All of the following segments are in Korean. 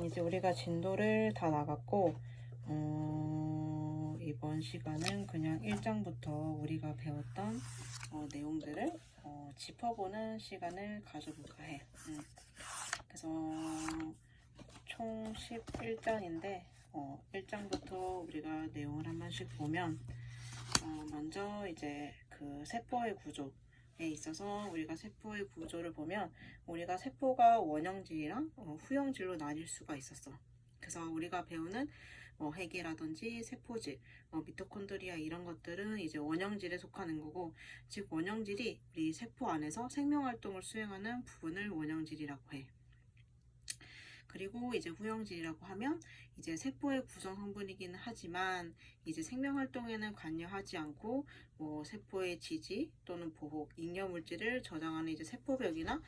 이제 우리가 진도를 다 나갔고, 이번 시간은 그냥 1장부터 우리가 배웠던 내용들을 짚어보는 시간을 가져볼까 해. 그래서 총 11장인데 1장부터 우리가 내용을 한 번씩 보면 먼저 이제 그 세포의 구조에 있어서 우리가 세포의 구조를 보면 우리가 세포가 원형질이랑 후형질로 나뉠 수가 있었어. 그래서 우리가 배우는 핵이라든지 세포질, 미토콘드리아 이런 것들은 이제 원형질에 속하는 거고, 즉 원형질이 우리 세포 안에서 생명활동을 수행하는 부분을 원형질이라고 해. 그리고 이제 후형질이라고 하면 이제 세포의 구성 성분이기는 하지만 이제 생명 활동에는 관여하지 않고 세포의 지지 또는 보호, 잉여 물질을 저장하는 이제 세포벽이나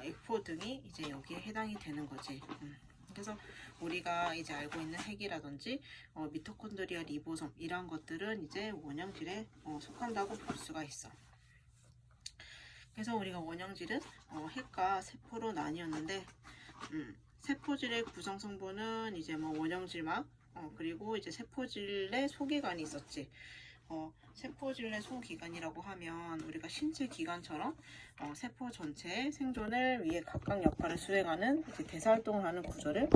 액포 등이 이제 여기에 해당이 되는 거지. 그래서 우리가 이제 알고 있는 핵이라든지 미토콘드리아, 리보솜 이런 것들은 이제 원형질에 속한다고 볼 수가 있어. 그래서 우리가 원형질은 핵과 세포로 나뉘었는데 세포질의 구성 성분은 이제 원형질막 그리고 이제 세포질의 소기관이 있었지. 세포질의 소기관이라고 하면 우리가 신체 기관처럼 세포 전체의 생존을 위해 각각 역할을 수행하는 이제 대사활동을 하는 구조를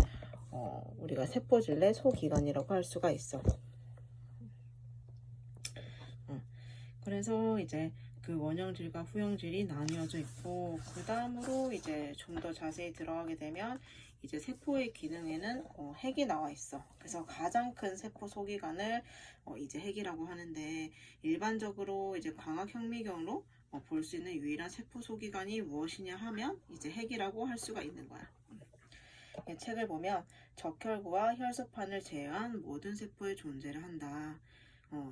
우리가 세포질의 소기관이라고 할 수가 있어. 그래서 이제 그 원형질과 후형질이 나뉘어져 있고, 그 다음으로 이제 좀 더 자세히 들어가게 되면 이제 세포의 기능에는 핵이 나와 있어. 그래서 가장 큰 세포 소기관을 이제 핵이라고 하는데, 일반적으로 이제 광학 현미경으로 볼 수 있는 유일한 세포 소기관이 무엇이냐 하면 이제 핵이라고 할 수가 있는 거야. 이 책을 보면 적혈구와 혈소판을 제외한 모든 세포의 존재를 한다.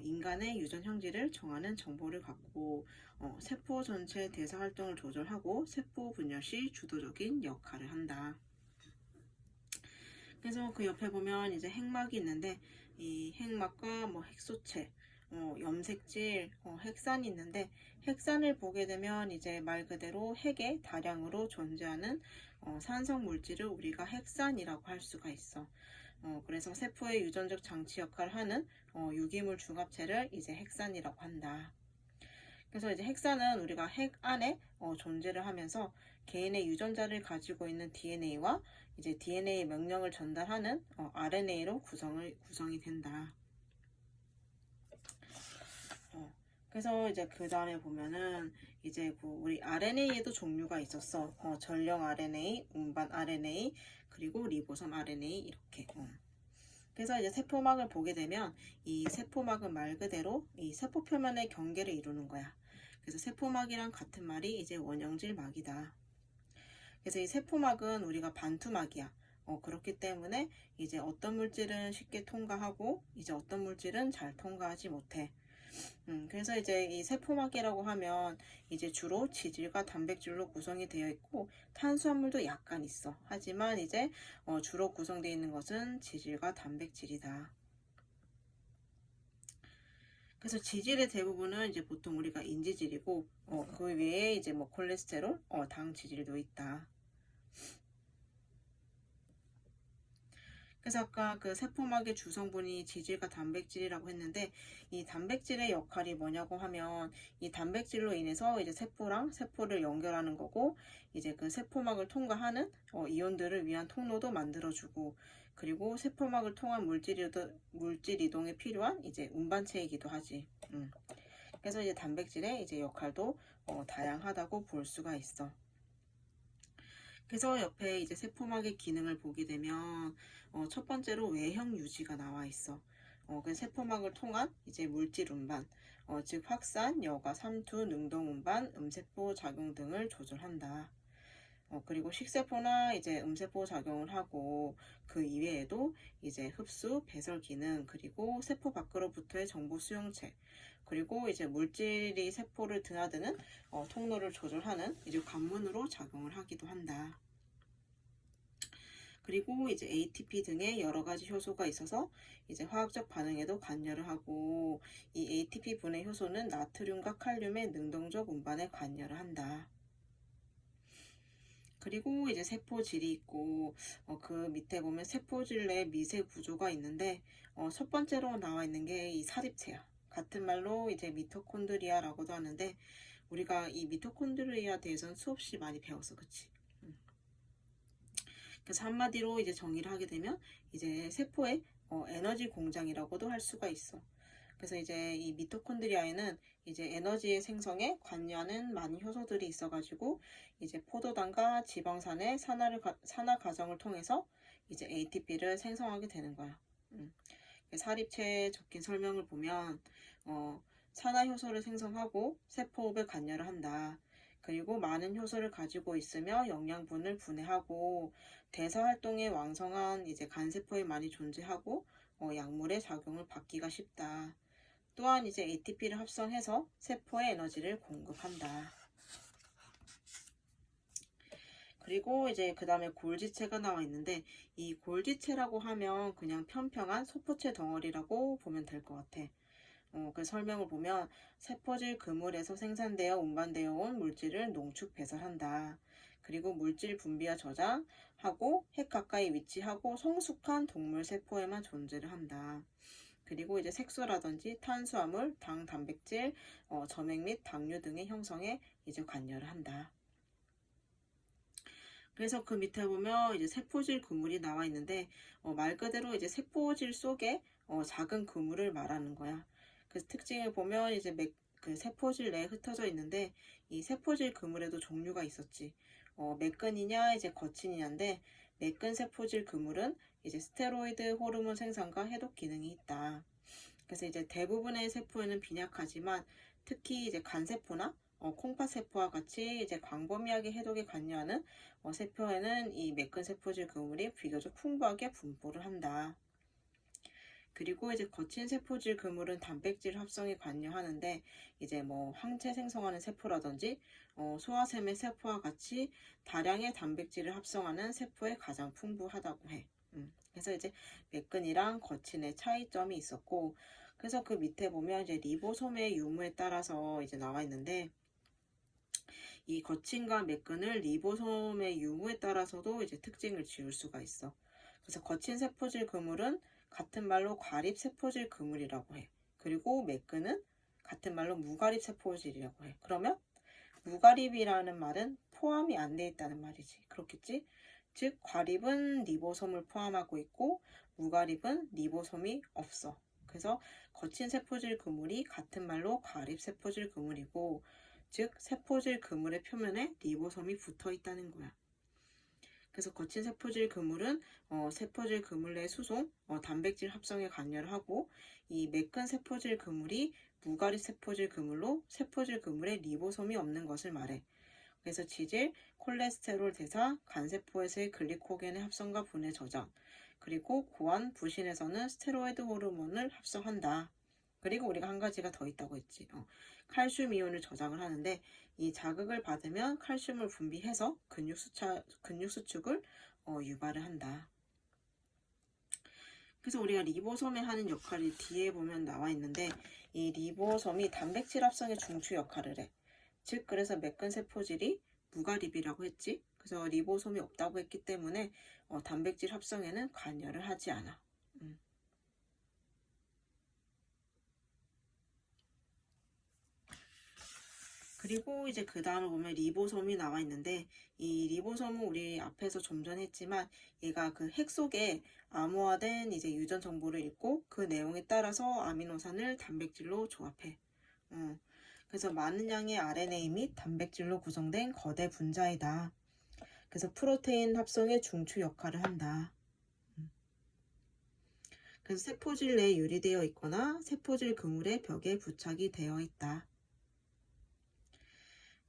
인간의 유전 형질을 정하는 정보를 갖고 세포 전체 대사 활동을 조절하고 세포 분열 시 주도적인 역할을 한다. 그래서 그 옆에 보면 이제 핵막이 있는데, 이 핵막과 핵소체, 염색질, 핵산이 있는데, 핵산을 보게 되면 이제 말 그대로 핵에 다량으로 존재하는 산성 물질을 우리가 핵산이라고 할 수가 있어. 그래서 세포의 유전적 장치 역할을 하는 유기물 중합체를 이제 핵산이라고 한다. 그래서 이제 핵산은 우리가 핵 안에 존재를 하면서 개인의 유전자를 가지고 있는 DNA와 이제 DNA 명령을 전달하는 RNA로 구성이 된다. 그래서 이제 그 다음에 보면은 이제 우리 RNA에도 종류가 있었어. 전령 RNA, 운반 RNA, 그리고 리보솜 RNA 이렇게. 그래서 이제 세포막을 보게 되면 이 세포막은 말 그대로 이 세포 표면의 경계를 이루는 거야. 그래서 세포막이랑 같은 말이 이제 원형질 막이다. 그래서 이 세포막은 우리가 반투막이야. 그렇기 때문에 이제 어떤 물질은 쉽게 통과하고 이제 어떤 물질은 잘 통과하지 못해. 그래서 이제 이 세포막이라고 하면 이제 주로 지질과 단백질로 구성이 되어 있고 탄수화물도 약간 있어. 하지만 이제 주로 구성되어 있는 것은 지질과 단백질이다. 그래서 지질의 대부분은 이제 보통 우리가 인지질이고 그 외에 이제 콜레스테롤, 당 지질도 있다. 그래서 아까 그 세포막의 주성분이 지질과 단백질이라고 했는데, 이 단백질의 역할이 뭐냐고 하면 이 단백질로 인해서 이제 세포랑 세포를 연결하는 거고, 이제 그 세포막을 통과하는 이온들을 위한 통로도 만들어주고, 그리고 세포막을 통한 물질 이동에 필요한 이제 운반체이기도 하지. 그래서 이제 단백질의 이제 역할도 다양하다고 볼 수가 있어. 그래서 옆에 이제 세포막의 기능을 보게 되면 첫 번째로 외형 유지가 나와 있어. 그 세포막을 통한 이제 물질 운반, 즉 확산, 여과, 삼투, 능동 운반, 음세포 작용 등을 조절한다. 그리고 식세포나 이제 음세포 작용을 하고 그 이외에도 이제 흡수, 배설 기능, 그리고 세포 밖으로부터의 정보 수용체, 그리고 이제 물질이 세포를 드나드는 통로를 조절하는 이제 관문으로 작용을 하기도 한다. 그리고 이제 ATP 등의 여러 가지 효소가 있어서 이제 화학적 반응에도 관여를 하고, 이 ATP 분해 효소는 나트륨과 칼륨의 능동적 운반에 관여를 한다. 그리고 이제 세포질이 있고 그 밑에 보면 세포질 내 미세 구조가 있는데 첫 번째로 나와 있는 게 이 사립체야. 같은 말로 이제 미토콘드리아라고도 하는데 우리가 이 미토콘드리아에 대해서는 수없이 많이 배웠어, 그치? 그래서 한마디로 이제 정의를 하게 되면 이제 세포의 에너지 공장이라고도 할 수가 있어. 그래서 이제 이 미토콘드리아에는 이제 에너지의 생성에 관여하는 많은 효소들이 있어가지고 이제 포도당과 지방산의 산화 과정을 통해서 이제 ATP를 생성하게 되는 거야. 사립체에 적힌 설명을 보면 산화 효소를 생성하고 세포호흡에 관여를 한다. 그리고 많은 효소를 가지고 있으며 영양분을 분해하고 대사 활동에 왕성한 이제 간세포에 많이 존재하고 약물의 작용을 받기가 쉽다. 또한 이제 ATP를 합성해서 세포에 에너지를 공급한다. 그리고 이제 그 다음에 골지체가 나와 있는데 이 골지체라고 하면 그냥 평평한 소포체 덩어리라고 보면 될 것 같아. 그 설명을 보면 세포질 그물에서 생산되어 운반되어 온 물질을 농축 배설한다. 그리고 물질 분비와 저장하고 핵 가까이 위치하고 성숙한 동물 세포에만 존재를 한다. 그리고 이제 색소라든지 탄수화물, 당, 단백질, 점액 및 당류 등의 형성에 이제 관여를 한다. 그래서 그 밑에 보면 이제 세포질 그물이 나와 있는데 말 그대로 이제 세포질 속에 작은 그물을 말하는 거야. 그 특징을 보면 이제 그 세포질 내에 흩어져 있는데 이 세포질 그물에도 종류가 있었지. 매끈이냐 이제 거친이냐인데 매끈 세포질 그물은 이제 스테로이드 호르몬 생산과 해독 기능이 있다. 그래서 이제 대부분의 세포에는 빈약하지만 특히 이제 간세포나 콩팥세포와 같이 이제 광범위하게 해독에 관여하는 세포에는 이 매끈 세포질 그물이 비교적 풍부하게 분포를 한다. 그리고 이제 거친 세포질 그물은 단백질 합성에 관여하는데 이제 뭐 항체 생성하는 세포라든지 소화샘의 세포와 같이 다량의 단백질을 합성하는 세포에 가장 풍부하다고 해. 그래서 이제 매끈이랑 거친의 차이점이 있었고 그래서 그 밑에 보면 이제 리보솜의 유무에 따라서 이제 나와 있는데 이 거친과 매끈을 리보솜의 유무에 따라서도 이제 특징을 지을 수가 있어. 그래서 거친 세포질 그물은 같은 말로 과립 세포질 그물이라고 해. 그리고 매끈은 같은 말로 무과립 세포질이라고 해. 그러면 무과립이라는 말은 포함이 안 돼 있다는 말이지. 그렇겠지? 즉 과립은 리보솜을 포함하고 있고 무과립은 리보솜이 없어. 그래서 거친 세포질 그물이 같은 말로 과립 세포질 그물이고 즉 세포질 그물의 표면에 리보솜이 붙어 있다는 거야. 그래서 거친 세포질 그물은 세포질 그물 내 수송, 단백질 합성에 관여를 하고 이 매끈 세포질 그물이 무과립 세포질 그물로 세포질 그물에 리보솜이 없는 것을 말해. 그래서 지질, 콜레스테롤 대사, 간세포에서의 글리코겐의 합성과 분해 저장, 그리고 고환, 부신에서는 스테로이드 호르몬을 합성한다. 그리고 우리가 한 가지가 더 있다고 했지. 칼슘 이온을 저장을 하는데 이 자극을 받으면 칼슘을 분비해서 근육 수축을 유발을 한다. 그래서 우리가 리보솜에 하는 역할이 뒤에 보면 나와 있는데 이 리보솜이 단백질 합성의 중추 역할을 해. 즉 그래서 매끈 세포질이 무과립이라고 했지. 그래서 리보솜이 없다고 했기 때문에 단백질 합성에는 관여를 하지 않아. 그리고 이제 그 다음을 보면 리보솜이 나와 있는데 이 리보솜은 우리 앞에서 좀 전에 했지만 얘가 그 핵 속에 암호화된 이제 유전 정보를 읽고 그 내용에 따라서 아미노산을 단백질로 조합해. 그래서 많은 양의 RNA 및 단백질로 구성된 거대 분자이다. 그래서 프로테인 합성의 중추 역할을 한다. 그래서 세포질 내에 유리되어 있거나 세포질 그물의 벽에 부착이 되어 있다.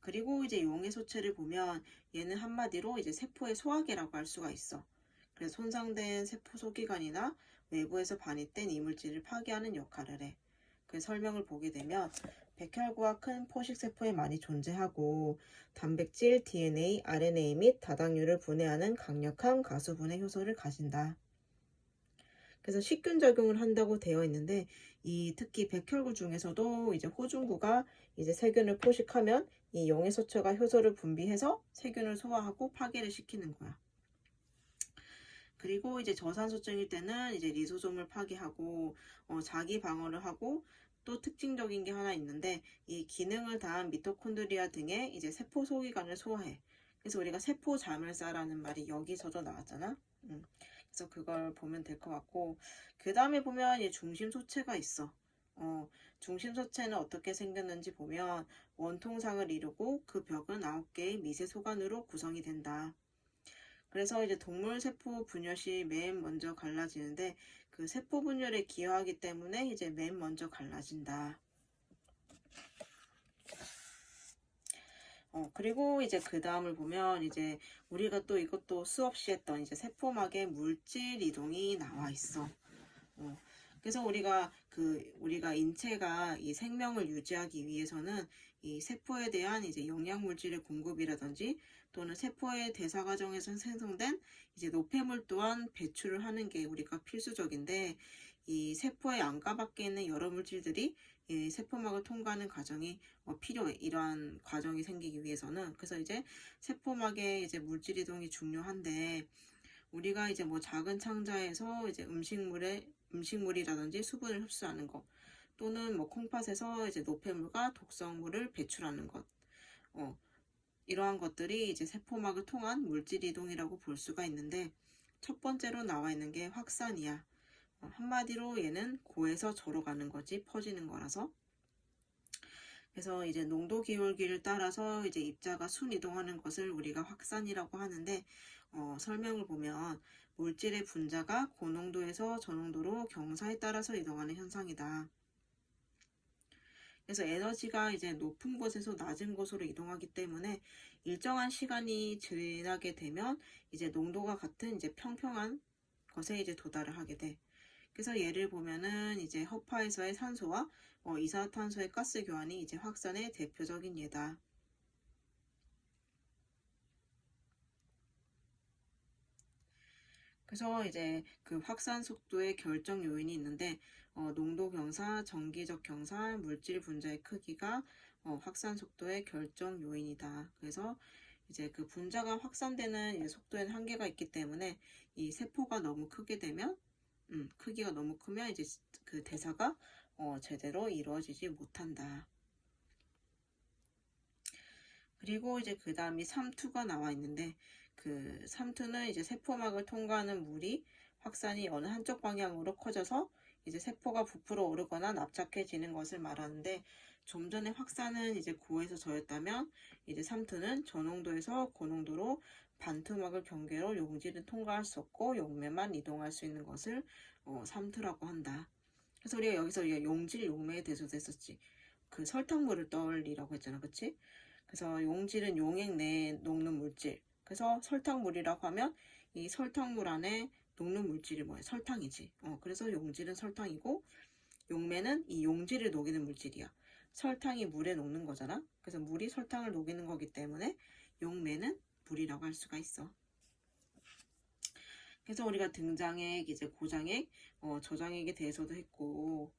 그리고 이제 용해 소체를 보면 얘는 한마디로 이제 세포의 소화계라고 할 수가 있어. 그래서 손상된 세포 소기관이나 외부에서 반입된 이물질을 파괴하는 역할을 해. 그 설명을 보게 되면 백혈구와 큰 포식세포에 많이 존재하고 단백질, DNA, RNA 및 다당류를 분해하는 강력한 가수분해 효소를 가진다. 그래서 식균 작용을 한다고 되어 있는데 이 특히 백혈구 중에서도 이제 호중구가 이제 세균을 포식하면 이 용해소초가 효소를 분비해서 세균을 소화하고 파괴를 시키는 거야. 그리고 이제 저산소증일 때는 이제 리소솜을 파괴하고 자기 방어를 하고 또 특징적인 게 하나 있는데 이 기능을 다한 미토콘드리아 등의 이제 세포 소기관을 소화해. 그래서 우리가 세포 자멸사라는 말이 여기서도 나왔잖아. 그래서 그걸 보면 될 것 같고 그 다음에 보면 이 중심소체가 있어. 중심소체는 어떻게 생겼는지 보면 원통상을 이루고 그 벽은 9개의 미세 소관으로 구성이 된다. 그래서 이제 동물 세포 분열 시 맨 먼저 갈라지는데 그 세포 분열에 기여하기 때문에 이제 맨 먼저 갈라진다. 그리고 이제 그 다음을 보면 이제 우리가 또 이것도 수없이 했던 이제 세포막의 물질 이동이 나와 있어. 그래서 우리가 인체가 이 생명을 유지하기 위해서는 이 세포에 대한 이제 영양 물질의 공급이라든지 또는 세포의 대사 과정에서 생성된 이제 노폐물 또한 배출을 하는 게 우리가 필수적인데 이 세포의 안과 밖에 있는 여러 물질들이 이 세포막을 통과하는 과정이 필요해. 이러한 과정이 생기기 위해서는. 그래서 이제 세포막의 이제 물질 이동이 중요한데 우리가 이제 뭐 작은 창자에서 이제 음식물이라든지 수분을 흡수하는 것 또는 뭐 콩팥에서 이제 노폐물과 독성물을 배출하는 것 이러한 것들이 이제 세포막을 통한 물질 이동이라고 볼 수가 있는데 첫 번째로 나와 있는 게 확산이야. 한마디로 얘는 고에서 저로 가는 거지 퍼지는 거라서. 그래서 이제 농도 기울기를 따라서 이제 입자가 순이동하는 것을 우리가 확산이라고 하는데 설명을 보면 물질의 분자가 고농도에서 저농도로 경사에 따라서 이동하는 현상이다. 그래서 에너지가 이제 높은 곳에서 낮은 곳으로 이동하기 때문에 일정한 시간이 지나게 되면 이제 농도가 같은 이제 평평한 것에 이제 도달을 하게 돼. 그래서 예를 보면은 이제 허파에서의 산소와 이산화탄소의 가스 교환이 이제 확산의 대표적인 예다. 그래서 이제 그 확산 속도의 결정 요인이 있는데 농도 경사, 정기적 경사, 물질 분자의 크기가 확산 속도의 결정 요인이다. 그래서 이제 그 분자가 확산되는 속도에는 한계가 있기 때문에 이 세포가 너무 크게 되면 크기가 너무 크면 이제 그 대사가 제대로 이루어지지 못한다. 그리고 이제 그 다음이 삼투가 나와 있는데 그 삼투는 이제 세포막을 통과하는 물이 확산이 어느 한쪽 방향으로 커져서 이제 세포가 부풀어 오르거나 납작해지는 것을 말하는데 좀 전에 확산은 이제 고에서 저였다면 이제 삼투는 저농도에서 고농도로 반투막을 경계로 용질은 통과할 수 없고 용매만 이동할 수 있는 것을 삼투라고 한다. 그래서 우리가 여기서 용질, 용매에 대해서도 했었지. 그 설탕물을 떠올리라고 했잖아, 그치? 그래서 용질은 용액 내에 녹는 물질. 그래서 설탕물이라고 하면 이 설탕물 안에 녹는 물질이 뭐야? 설탕이지. 그래서 용질은 설탕이고 용매는 이 용질을 녹이는 물질이야. 설탕이 물에 녹는 거잖아. 그래서 물이 설탕을 녹이는 거기 때문에 용매는 물이라고 할 수가 있어. 그래서 우리가 등장액, 이제 고장액, 저장액에 대해서도 했고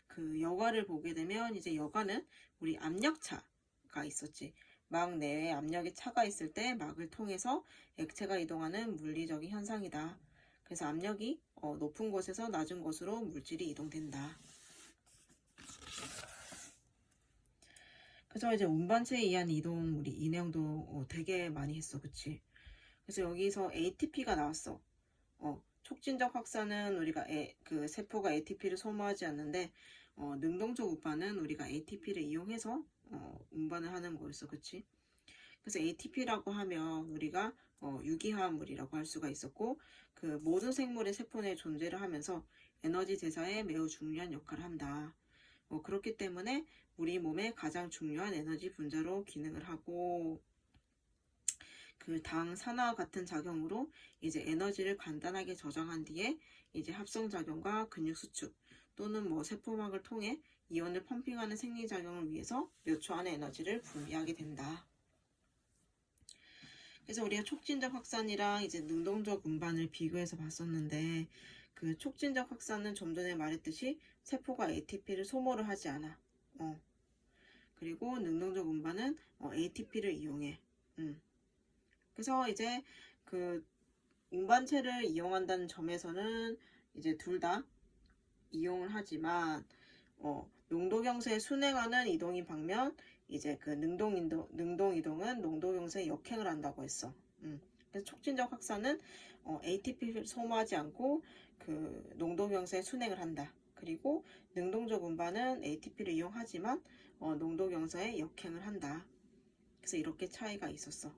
그 여과를 보게 되면 이제 여과는 우리 압력차가 있었지. 막 내외에 압력의 차가 있을 때 막을 통해서 액체가 이동하는 물리적인 현상이다. 그래서 압력이 높은 곳에서 낮은 곳으로 물질이 이동된다. 그래서 이제 운반체에 의한 이동 우리 이 내용도 되게 많이 했어, 그치? 그래서 여기서 ATP가 나왔어. 촉진적 확산은 우리가 그 세포가 ATP를 소모하지 않는데 능동적 운반은 우리가 ATP를 이용해서 운반을 하는 거였어, 그치? 그래서 ATP라고 하면 우리가 유기화합물이라고 할 수가 있었고 그 모든 생물의 세포 내에 존재를 하면서 에너지 대사에 매우 중요한 역할을 한다. 그렇기 때문에 우리 몸의 가장 중요한 에너지 분자로 기능을 하고 그 당 산화와 같은 작용으로 이제 에너지를 간단하게 저장한 뒤에 이제 합성 작용과 근육 수축 또는 뭐 세포막을 통해 이온을 펌핑하는 생리작용을 위해서 몇 초 안에 에너지를 분비하게 된다. 그래서 우리가 촉진적 확산이랑 이제 능동적 운반을 비교해서 봤었는데 그 촉진적 확산은 좀 전에 말했듯이 세포가 ATP를 소모를 하지 않아. 그리고 능동적 운반은 ATP를 이용해. 그래서 이제 그 운반체를 이용한다는 점에서는 이제 둘 다 이용을 하지만 농도경세에 순행하는 이동인 반면 이제 그 능동 이동은 농도경세에 역행을 한다고 했어. 그래서 촉진적 확산은 ATP를 소모하지 않고 그 농도경세에 순행을 한다. 그리고 능동적 운반은 ATP를 이용하지만 농도경세에 역행을 한다. 그래서 이렇게 차이가 있었어.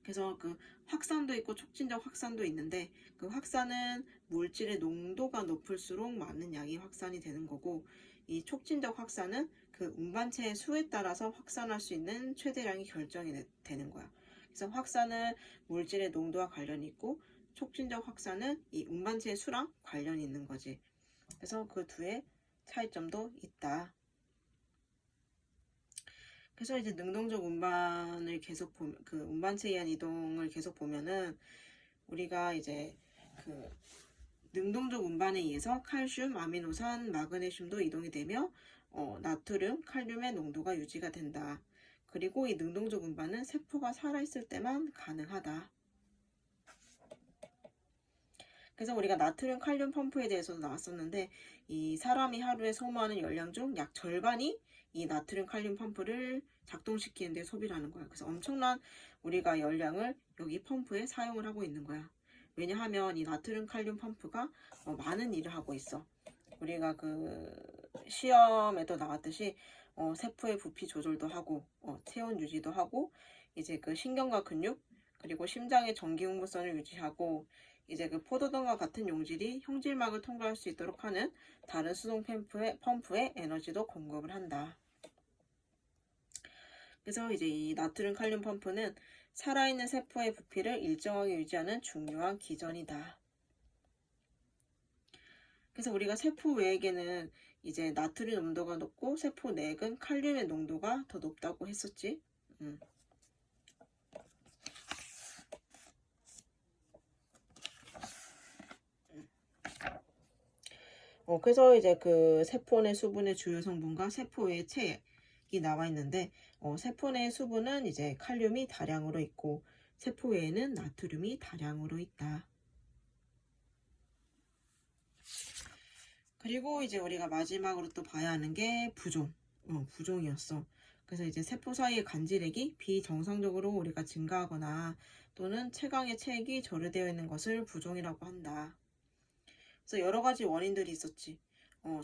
그래서 그 확산도 있고 촉진적 확산도 있는데 그 확산은 물질의 농도가 높을수록 많은 양이 확산이 되는 거고 이 촉진적 확산은 그 운반체의 수에 따라서 확산할 수 있는 최대량이 결정이 되는 거야. 그래서 확산은 물질의 농도와 관련이 있고 촉진적 확산은 이 운반체의 수랑 관련이 있는 거지. 그래서 그 두의 차이점도 있다. 그래서 이제 능동적 운반을 계속 보면 그 운반체에 의한 이동을 계속 보면은 우리가 이제 그 능동적 운반에 의해서 칼슘, 아미노산, 마그네슘도 이동이 되며 나트륨, 칼륨의 농도가 유지가 된다. 그리고 이 능동적 운반은 세포가 살아있을 때만 가능하다. 그래서 우리가 나트륨, 칼륨 펌프에 대해서도 나왔었는데 이 사람이 하루에 소모하는 열량 중 약 절반이 이 나트륨, 칼륨 펌프를 작동시키는 데 소비를 하는 거야. 그래서 엄청난 우리가 열량을 여기 펌프에 사용을 하고 있는 거야. 왜냐하면 이 나트륨, 칼륨 펌프가 많은 일을 하고 있어. 우리가 그 시험에도 나왔듯이 세포의 부피 조절도 하고 체온 유지도 하고 이제 그 신경과 근육 그리고 심장의 전기 흥분선을 유지하고 이제 그 포도등과 같은 용질이 형질막을 통과할 수 있도록 하는 다른 수동 펌프에 에너지도 공급을 한다. 그래서 이제 이 나트륨 칼륨 펌프는 살아있는 세포의 부피를 일정하게 유지하는 중요한 기전이다. 그래서 우리가 세포 외에는 이제 나트륨 농도가 높고 세포 내액은 칼륨의 농도가 더 높다고 했었지. 그래서 이제 그 세포 내 수분의 주요 성분과 세포 외의 체액이 나와 있는데 세포 내 수분은 이제 칼륨이 다량으로 있고 세포 외에는 나트륨이 다량으로 있다. 그리고 이제 우리가 마지막으로 또 봐야 하는 게 부종이었어. 그래서 이제 세포 사이의 간질액이 비정상적으로 우리가 증가하거나 또는 채광의 체액이 절여되어 있는 것을 부종이라고 한다. 그래서 여러 가지 원인들이 있었지.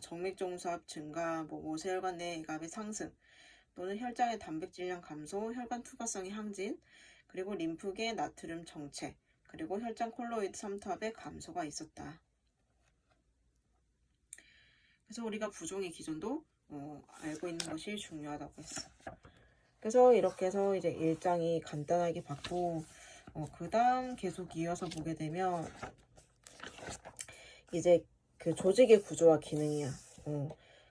정맥종수압 증가, 모세혈관 내 액압의 상승, 또는 혈장의 단백질량 감소, 혈관 투과성의 항진, 그리고 림프계 나트륨 정체, 그리고 혈장 콜로이드 삼투압의 감소가 있었다. 그래서 우리가 부종의 기전도 알고 있는 것이 중요하다고 했어. 그래서 이렇게 해서 이제 1장이 간단하게 봤고 그 다음 계속 이어서 보게 되면 이제 그 조직의 구조와 기능이야.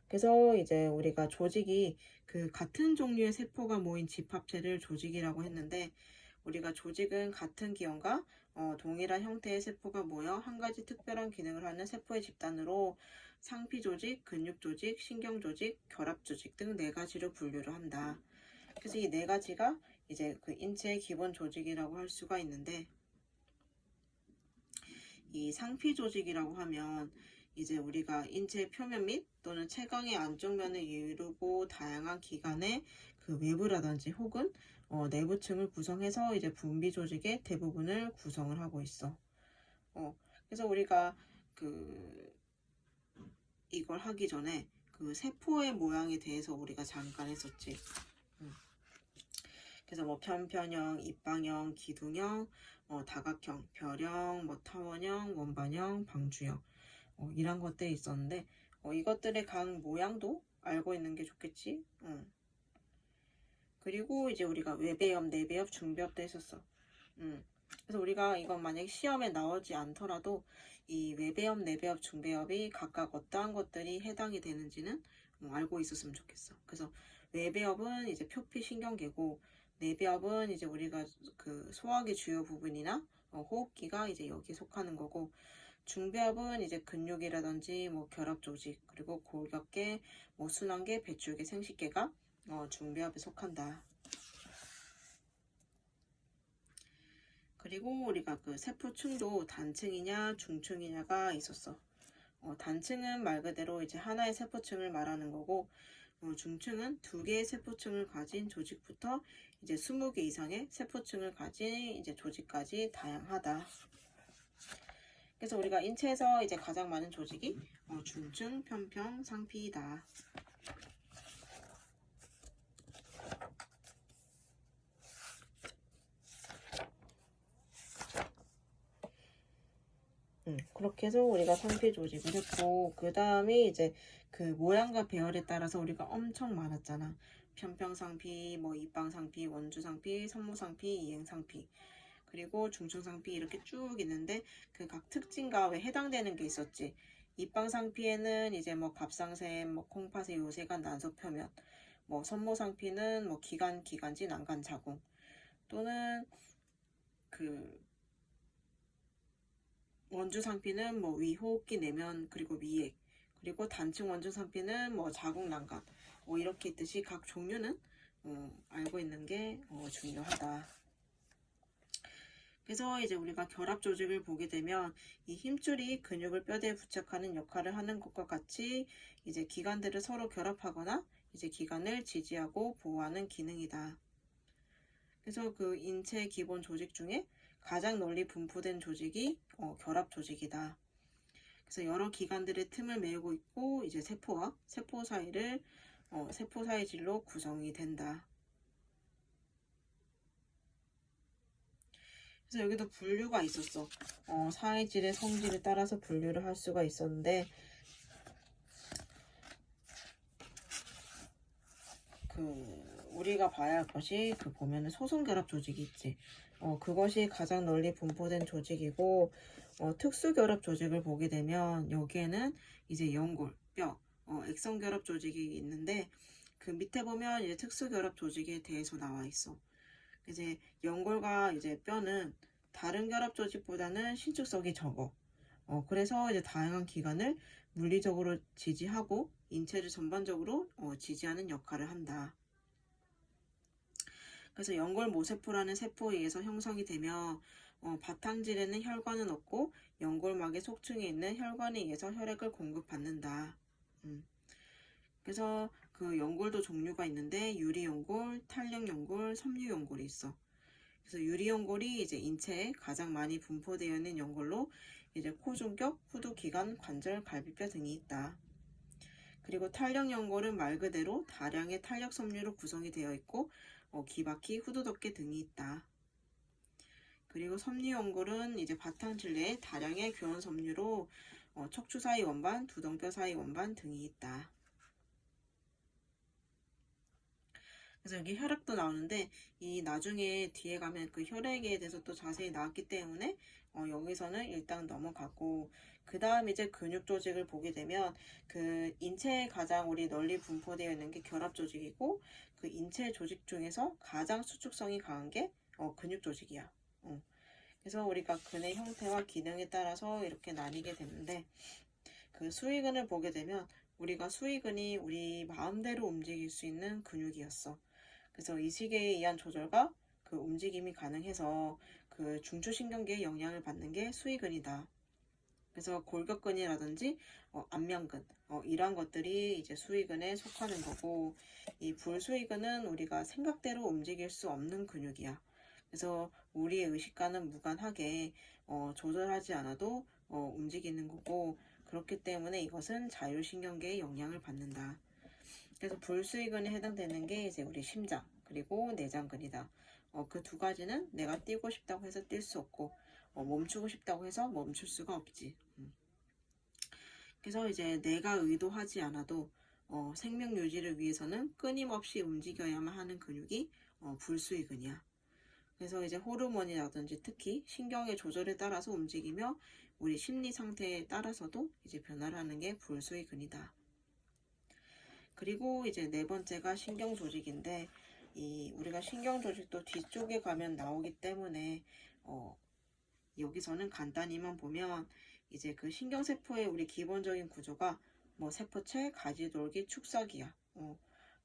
그래서 이제 우리가 조직이 그 같은 종류의 세포가 모인 집합체를 조직이라고 했는데 우리가 조직은 같은 기형과 동일한 형태의 세포가 모여 한 가지 특별한 기능을 하는 세포의 집단으로 상피조직, 근육조직, 신경조직, 결합조직 등 4가지로 분류를 한다. 그래서 이 4가지가 이제 그 인체의 기본 조직이라고 할 수가 있는데 이 상피조직이라고 하면 이제 우리가 인체 표면 및 또는 채광의 안쪽 면을 이루고 다양한 기관의 그 외부라든지 혹은 내부층을 구성해서 이제 분비 조직의 대부분을 구성을 하고 있어. 그래서 우리가 그 이걸 하기 전에 그 세포의 모양에 대해서 우리가 잠깐 했었지. 그래서 편편형, 입방형, 기둥형, 다각형, 별형, 타원형, 원반형, 방주형 이런 것들이 있었는데 이것들의 각 모양도 알고 있는 게 좋겠지. 그리고 이제 우리가 외배엽, 내배엽, 중배엽도 했었어. 그래서 우리가 이건 만약에 시험에 나오지 않더라도 이 외배엽, 내배엽, 중배엽이 각각 어떠한 것들이 해당이 되는지는 알고 있었으면 좋겠어. 그래서 외배엽은 이제 표피신경계고 내배엽은 이제 우리가 그 소화기 주요 부분이나 호흡기가 이제 여기에 속하는 거고 중비압은 이제 근육이라든지 뭐 결합 조직, 그리고 골격계, 뭐 순환계, 배출계, 생식계가 중비압에 속한다. 그리고 우리가 그 세포층도 단층이냐 중층이냐가 있었어. 단층은 말 그대로 이제 하나의 세포층을 말하는 거고, 중층은 두 개의 세포층을 가진 조직부터 이제 20개 이상의 세포층을 가진 이제 조직까지 다양하다. 그래서 우리가 인체에서 이제 가장 많은 조직이 중층, 편평, 상피이다. 그렇게 해서 우리가 상피 조직을 했고, 그 다음에 이제 그 모양과 배열에 따라서 우리가 엄청 많았잖아. 편평상피, 뭐 입방상피, 원주상피, 선무상피, 이행상피, 그리고 중층상피 이렇게 쭉 있는데 그 각 특징과에 해당되는 게 있었지. 입방상피에는 이제 뭐 갑상샘, 뭐 콩팥의 요새관, 난소표면, 뭐 선무상피는 뭐 기관, 기관지, 난간, 자궁, 또는 그 원주상피는 뭐 위호흡기, 내면, 그리고 위액, 그리고 단층 원주상피는 뭐 자궁, 난간, 뭐 이렇게 있듯이 각 종류는 알고 있는 게 중요하다. 그래서 이제 우리가 결합 조직을 보게 되면 이 힘줄이 근육을 뼈대에 부착하는 역할을 하는 것과 같이 이제 기관들을 서로 결합하거나 이제 기관을 지지하고 보호하는 기능이다. 그래서 그 인체 기본 조직 중에 가장 널리 분포된 조직이 결합 조직이다. 그래서 여러 기관들의 틈을 메우고 있고 이제 세포와 세포 사이를 세포 사이질로 구성이 된다. 그래서 여기도 분류가 있었어. 사이질의 성질에 따라서 분류를 할 수가 있었는데 우리가 봐야 할 것이 보면은 소승결합 조직이 있지. 그것이 가장 널리 분포된 조직이고, 특수결합 조직을 보게 되면 여기에는 이제 연골, 뼈, 액성결합 조직이 있는데 그 밑에 보면 이제 특수결합 조직에 대해서 나와 있어. 이제 연골과 이제 뼈는 다른 결합 조직보다는 신축성이 적어. 그래서 이제 다양한 기관을 물리적으로 지지하고 인체를 전반적으로 지지하는 역할을 한다. 그래서 연골 모세포라는 세포에 의해서 형성이 되며 바탕질에는 혈관은 없고 연골막의 속층에 있는 혈관에 의해서 혈액을 공급받는다. 그래서 그 연골도 종류가 있는데 유리연골, 탄력연골, 섬유연골이 있어. 그래서 유리연골이 이제 인체에 가장 많이 분포되어 있는 연골로 이제 코중격, 후두기관, 관절, 갈비뼈 등이 있다. 그리고 탄력연골은 말 그대로 다량의 탄력 섬유로 구성이 되어 있고 기바퀴, 후두덮개 등이 있다. 그리고 섬유연골은 이제 바탕질 내에 다량의 교원 섬유로 척추 사이 원반, 두덩뼈 사이 원반 등이 있다. 그래서 여기 혈액도 나오는데 이 나중에 뒤에 가면 그 혈액에 대해서 또 자세히 나왔기 때문에 여기서는 일단 넘어가고, 그 다음 이제 근육 조직을 보게 되면 그 인체에 가장 우리 널리 분포되어 있는 게 결합 조직이고, 그 인체 조직 중에서 가장 수축성이 강한 게 근육 조직이야. 그래서 우리가 근의 형태와 기능에 따라서 이렇게 나뉘게 되는데, 그 수위근을 보게 되면 우리가 수위근이 우리 마음대로 움직일 수 있는 근육이었어. 그래서 이 시계에 의한 조절과 그 움직임이 가능해서 그 중추신경계에 영향을 받는 게 수위근이다. 그래서 골격근이라든지 안면근 이러한 것들이 이제 수위근에 속하는 거고, 이 불수위근은 우리가 생각대로 움직일 수 없는 근육이야. 그래서 우리의 의식과는 무관하게 조절하지 않아도 움직이는 거고, 그렇기 때문에 이것은 자율신경계에 영향을 받는다. 그래서 불수의근에 해당되는 게 이제 우리 심장 그리고 내장근이다. 그 두 가지는 내가 뛰고 싶다고 해서 뛸 수 없고 멈추고 싶다고 해서 멈출 수가 없지. 그래서 이제 내가 의도하지 않아도 생명 유지를 위해서는 끊임없이 움직여야만 하는 근육이 불수의근이야. 그래서 이제 호르몬이라든지 특히 신경의 조절에 따라서 움직이며 우리 심리 상태에 따라서도 이제 변화를 하는 게 불수의근이다. 그리고 이제 네 번째가 신경 조직인데, 우리가 신경 조직도 뒤쪽에 가면 나오기 때문에 여기서는 간단히만 보면 이제 그 신경세포의 우리 기본적인 구조가 뭐 세포체, 가지돌기, 축사기야.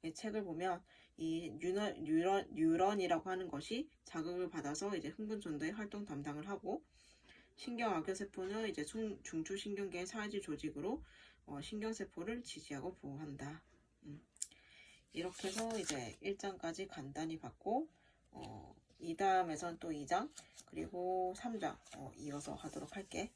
이 책을 보면 이 뉴런이라고 하는 것이 자극을 받아서 이제 흥분 전도의 활동 담당을 하고, 신경악교세포는 이제 중추신경계의 사이즈 조직으로 신경세포를 지지하고 보호한다. 이렇게 해서 이제 1장까지 간단히 봤고, 이 다음에선 또 2장 그리고 3장 이어서 하도록 할게.